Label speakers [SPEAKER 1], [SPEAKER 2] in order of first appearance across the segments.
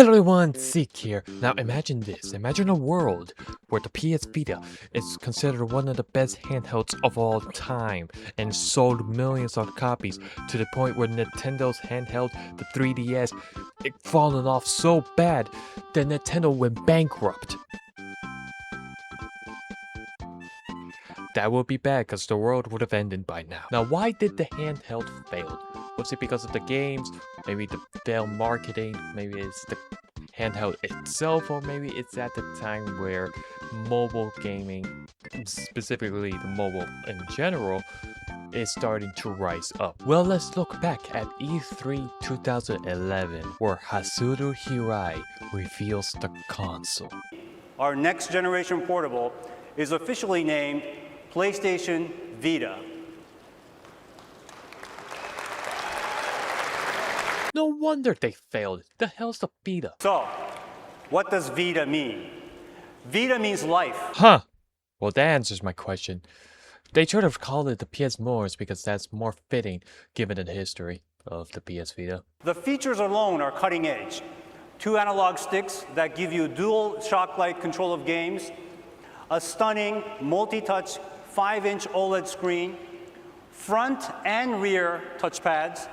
[SPEAKER 1] Hello everyone, Seek here. Now imagine this. Imagine a world where the PS Vita is considered one of the best handhelds of all time and sold millions of copies to the point where Nintendo's handheld, the 3DS, it fallen off so bad that Nintendo went bankrupt. That would be bad because the world would have ended by now. Now why did the handheld fail? Was it because of the games? Maybe the failed marketing? Maybe it's the handheld itself? Or maybe it's at the time where mobile gaming, specifically the mobile in general, is starting to rise up? Well, let's look back at E3 2011, where Hatsuru Hirai reveals the console.
[SPEAKER 2] Our next generation portable is officially named PlayStation Vita.
[SPEAKER 1] No wonder they failed. The hell's a Vita?
[SPEAKER 2] So, what does Vita mean? Vita means life.
[SPEAKER 1] Huh. Well, that answers my question. They should have called it the PS Mors because that's more fitting given the history of the PS Vita.
[SPEAKER 2] The features alone are cutting edge. 2 analog sticks that give you dual shock-like control of games, a stunning multi-touch 5-inch OLED screen, front and rear touchpads,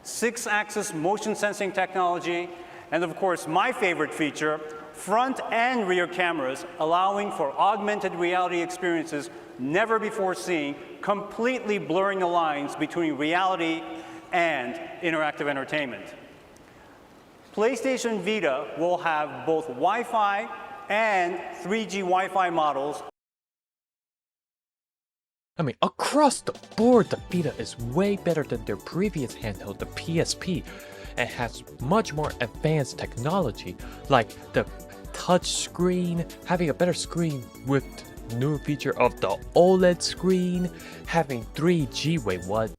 [SPEAKER 2] 6-axis motion sensing technology, and of course my favorite feature, front and rear cameras allowing for augmented reality experiences never before seen, completely blurring the lines between reality and interactive entertainment. PlayStation Vita will have both Wi-Fi and 3G Wi-Fi models.
[SPEAKER 1] I mean, across the board, the Vita is way better than their previous handheld, the PSP, and has much more advanced technology, like the touch screen, having a better screen with new feature of the OLED screen, having 3G. Wait, what?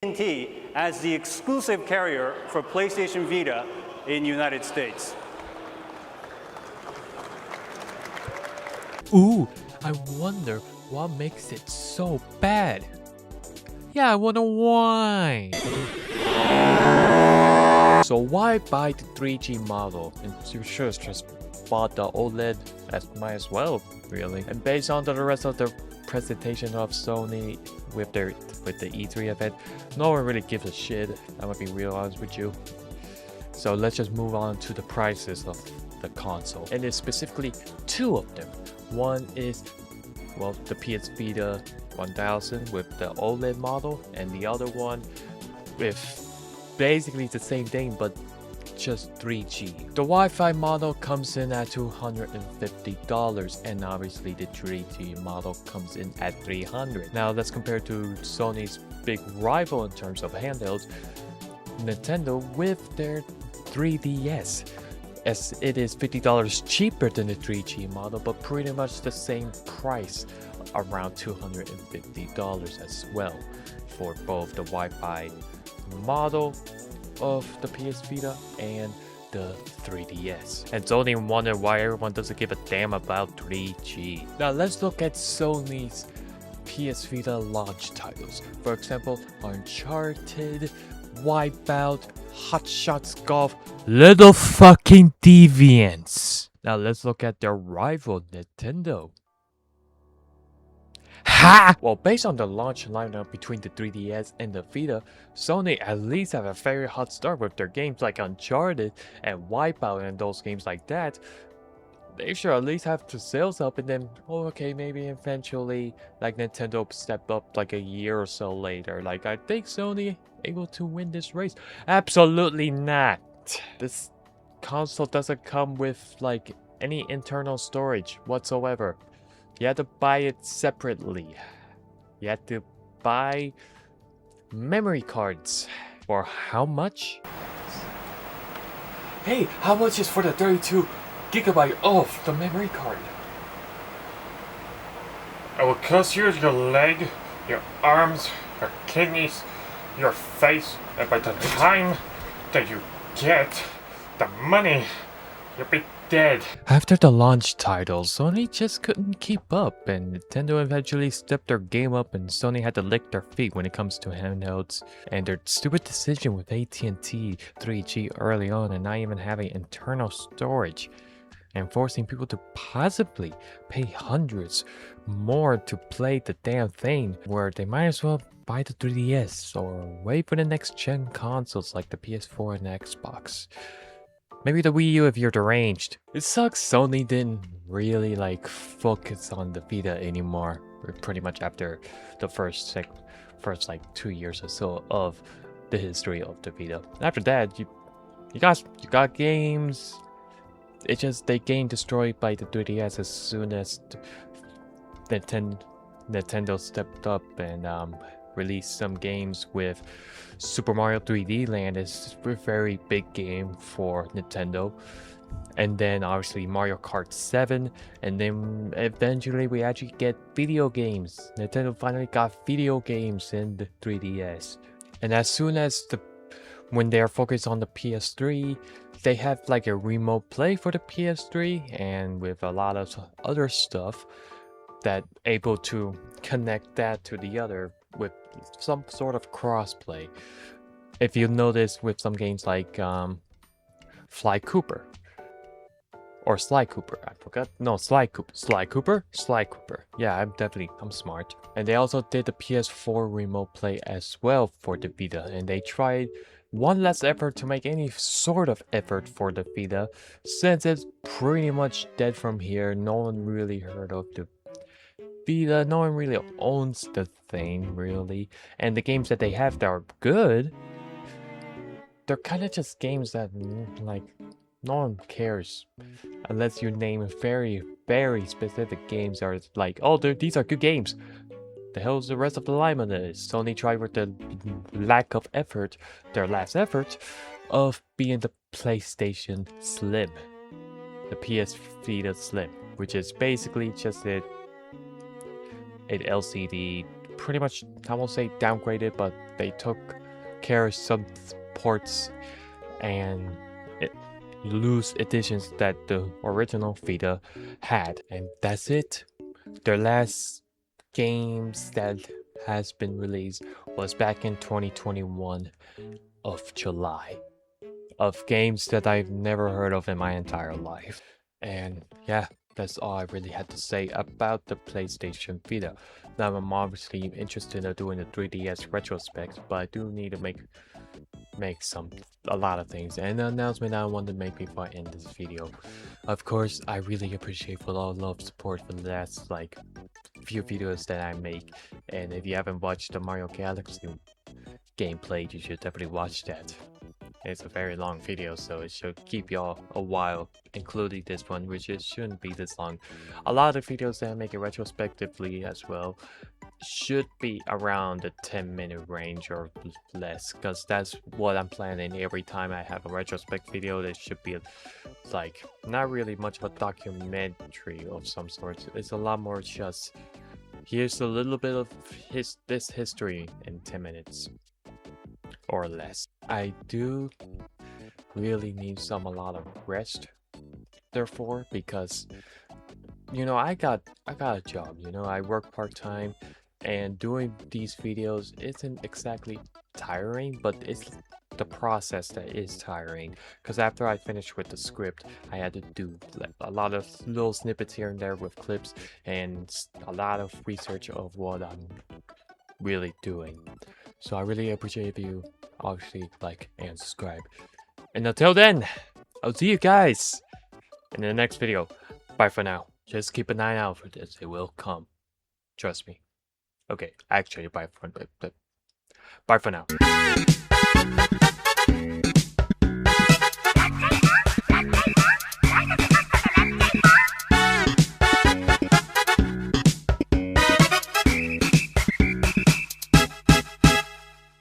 [SPEAKER 2] AT&T as the exclusive carrier for PlayStation Vita in the United States.
[SPEAKER 1] Ooh, I wonder what makes it so bad. Yeah, I wonder why. So why buy the 3G model? And you should have just bought the OLED, might as well, really. And based on the rest of the presentation of Sony with the E3 event, no one really gives a shit. I'm gonna be real honest with you. So let's just move on to the prices of the console, and there's specifically two of them. One is, well, the PS Vita 1000 with the OLED model, and the other one with basically the same thing but just 3G. The Wi-Fi model comes in at $250, and obviously the 3G model comes in at $300. Now let's compare to Sony's big rival in terms of handhelds, Nintendo, with their 3DS, as it is $50 cheaper than the 3G model, but pretty much the same price, around $250 as well, for both the Wi-Fi model of the PS Vita and the 3DS. And Sony wonder why everyone doesn't give a damn about 3G. Now let's look at Sony's PS Vita launch titles. For example, Uncharted, Wipeout, Hot Shots Golf, Little Fucking Deviants. Now let's look at their rival, Nintendo. Ha! Well, based on the launch lineup between the 3DS and the Vita, Sony at least have a very hot start with their games like Uncharted and Wipeout, and those games like that. They should at least have the sales up, and then, oh, okay, maybe eventually, like, Nintendo step up like a year or so later. Like, I think Sony able to win this race. Absolutely not. This console doesn't come with, like, any internal storage whatsoever. You have to buy it separately. You have to buy memory cards. For how much? Hey, how much is for the 32GB of the memory card?
[SPEAKER 3] I will cost you your leg, your arms, your kidneys, your face, and by the time that you get the money, you'll be dead.
[SPEAKER 1] After the launch title, Sony just couldn't keep up, and Nintendo eventually stepped their game up, and Sony had to lick their feet when it comes to handhelds. And their stupid decision with AT&T 3G early on and not even having internal storage, and forcing people to possibly pay hundreds more to play the damn thing, where they might as well buy the 3DS or wait for the next gen consoles like the PS4 and Xbox. Maybe the Wii U if you're deranged. It sucks Sony didn't really focus on the Vita anymore. Pretty much after the first 2 years or so of the history of the Vita. After that, you got games. It's just they getting destroyed by the 3DS as soon as Nintendo stepped up and released some games with Super Mario 3D Land is a very big game for Nintendo. And then obviously Mario Kart 7, and then eventually we actually get video games. Nintendo finally got video games in the 3DS. And as soon as when they're focused on the PS3, they have a remote play for the PS3 and with a lot of other stuff that able to connect that to the other with some sort of crossplay. If you notice with some games like Fly Cooper or Sly Cooper, I forgot. No, Sly Cooper. Yeah, I'm smart. And they also did the PS4 remote play as well for the Vita, and they tried one less effort to make any sort of effort for the Vita, since it's pretty much dead from here. No one really heard of the Vita, no one really owns the thing, really. And the games that they have that are good, they're kind of just games that, no one cares. Unless you name very, very specific games that are oh, these are good games. The hell's the rest of the line on this? Sony tried with the lack of effort, their last effort, of being the PlayStation Slim. The PS Vita Slim, which is basically just an LCD, pretty much, I won't say downgraded, but they took care of some ports and loose editions that the original Vita had, and that's it. Their last games that has been released was back in 2021 of July, of games that I've never heard of in my entire life. And yeah, that's all I really had to say about the PlayStation Vita. Now I'm obviously interested in doing the 3DS retrospect, but I do need to make a lot of things, and the announcement I want to make before I end this video. Of course, I really appreciate for all love support for the last few videos that I make, and if you haven't watched the Mario Galaxy gameplay, you should definitely watch that. It's a very long video, so it should keep y'all a while, including this one, which it shouldn't be this long. A lot of the videos that I make it retrospectively as well should be around the 10-minute range or less, because that's what I'm planning every time I have a retrospect video. That should be not really much of a documentary of some sort. It's a lot more just here's a little bit of this history in 10 minutes or less. I do really need a lot of rest, therefore, because I got a job. I work part-time, and doing these videos isn't exactly tiring, but it's the process that is tiring, because after I finished with the script, I had to do a lot of little snippets here and there with clips and a lot of research of what I'm really doing. So I really appreciate if you obviously like and subscribe. And until then, I'll see you guys in the next video. Bye for now. Just keep an eye out for this. It will come. Trust me. Okay, actually, bye for now.